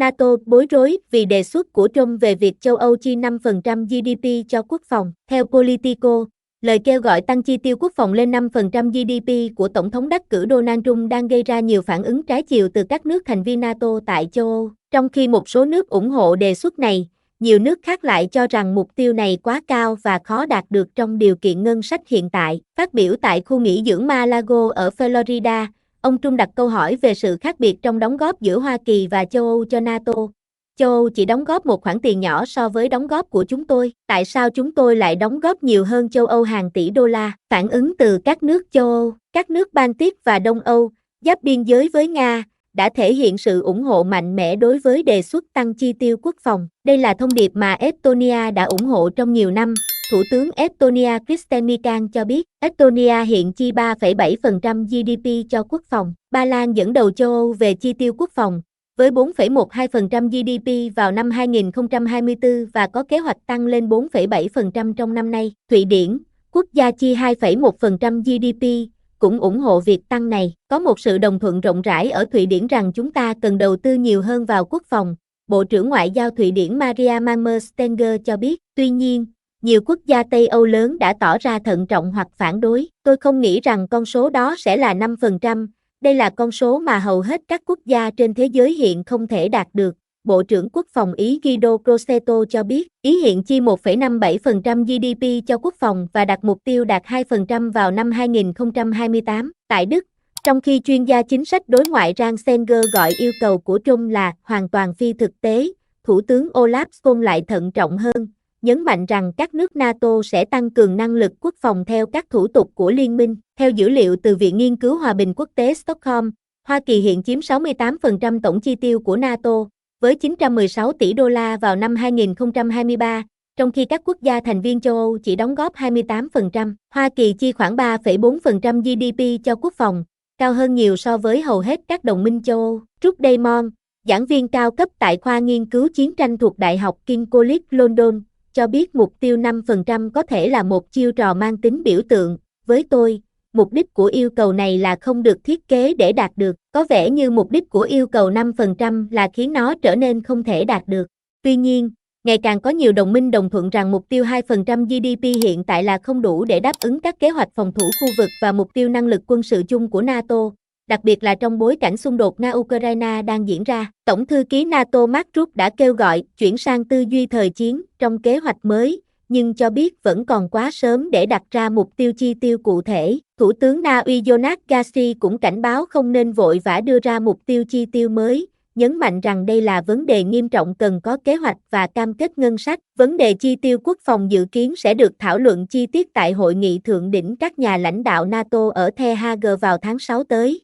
NATO bối rối vì đề xuất của Trump về việc châu Âu chi 5% GDP cho quốc phòng. Theo Politico, lời kêu gọi tăng chi tiêu quốc phòng lên 5% GDP của Tổng thống đắc cử Donald Trump đang gây ra nhiều phản ứng trái chiều từ các nước thành viên NATO tại châu Âu. Trong khi một số nước ủng hộ đề xuất này, nhiều nước khác lại cho rằng mục tiêu này quá cao và khó đạt được trong điều kiện ngân sách hiện tại. Phát biểu tại khu nghỉ dưỡng Mar-a-Lago ở Florida, ông Trump đặt câu hỏi về sự khác biệt trong đóng góp giữa Hoa Kỳ và châu Âu cho NATO. Châu Âu chỉ đóng góp một khoản tiền nhỏ so với đóng góp của chúng tôi. Tại sao chúng tôi lại đóng góp nhiều hơn châu Âu hàng tỷ đô la? Phản ứng từ các nước châu Âu, các nước Baltic và Đông Âu, giáp biên giới với Nga, đã thể hiện sự ủng hộ mạnh mẽ đối với đề xuất tăng chi tiêu quốc phòng. Đây là thông điệp mà Estonia đã ủng hộ trong nhiều năm. Thủ tướng Estonia Kristen Mikan cho biết, Estonia hiện chi 3,7% GDP cho quốc phòng. Ba Lan dẫn đầu châu Âu về chi tiêu quốc phòng, với 4,12% GDP vào năm 2024 và có kế hoạch tăng lên 4,7% trong năm nay. Thụy Điển, quốc gia chi 2,1% GDP, cũng ủng hộ việc tăng này. Có một sự đồng thuận rộng rãi ở Thụy Điển rằng chúng ta cần đầu tư nhiều hơn vào quốc phòng, Bộ trưởng Ngoại giao Thụy Điển Maria Malmer Stenger cho biết. Tuy nhiên, nhiều quốc gia Tây Âu lớn đã tỏ ra thận trọng hoặc phản đối. Tôi không nghĩ rằng con số đó sẽ là 5%, đây là con số mà hầu hết các quốc gia trên thế giới hiện không thể đạt được. Bộ trưởng Quốc phòng Ý Guido Crosetto cho biết, Ý hiện chi 1,57% GDP cho quốc phòng và đặt mục tiêu đạt 2% vào năm 2028. Tại Đức, trong khi chuyên gia chính sách đối ngoại Rang Senger gọi yêu cầu của Trump là hoàn toàn phi thực tế, Thủ tướng Olaf Scholz lại thận trọng hơn, nhấn mạnh rằng các nước NATO sẽ tăng cường năng lực quốc phòng theo các thủ tục của liên minh. Theo dữ liệu từ Viện Nghiên cứu Hòa bình Quốc tế Stockholm, Hoa Kỳ hiện chiếm 68% tổng chi tiêu của NATO, với 916 tỷ đô la vào năm 2023, trong khi các quốc gia thành viên châu Âu chỉ đóng góp 28%. Hoa Kỳ chi khoảng 3,4% GDP cho quốc phòng, cao hơn nhiều so với hầu hết các đồng minh châu Âu. Trúc Damon, giảng viên cao cấp tại khoa nghiên cứu chiến tranh thuộc Đại học King College London, cho biết mục tiêu 5% có thể là một chiêu trò mang tính biểu tượng. Với tôi, mục đích của yêu cầu này là không được thiết kế để đạt được. Có vẻ như mục đích của yêu cầu 5% là khiến nó trở nên không thể đạt được. Tuy nhiên, ngày càng có nhiều đồng minh đồng thuận rằng mục tiêu 2% GDP hiện tại là không đủ để đáp ứng các kế hoạch phòng thủ khu vực và mục tiêu năng lực quân sự chung của NATO, đặc biệt là trong bối cảnh xung đột Nga-Ukraine đang diễn ra. Tổng thư ký NATO Mark Rutte đã kêu gọi chuyển sang tư duy thời chiến trong kế hoạch mới, nhưng cho biết vẫn còn quá sớm để đặt ra mục tiêu chi tiêu cụ thể. Thủ tướng Na Uy Jonas Gassi cũng cảnh báo không nên vội vã đưa ra mục tiêu chi tiêu mới, nhấn mạnh rằng đây là vấn đề nghiêm trọng cần có kế hoạch và cam kết ngân sách. Vấn đề chi tiêu quốc phòng dự kiến sẽ được thảo luận chi tiết tại hội nghị thượng đỉnh các nhà lãnh đạo NATO ở The Hague vào tháng 6 tới.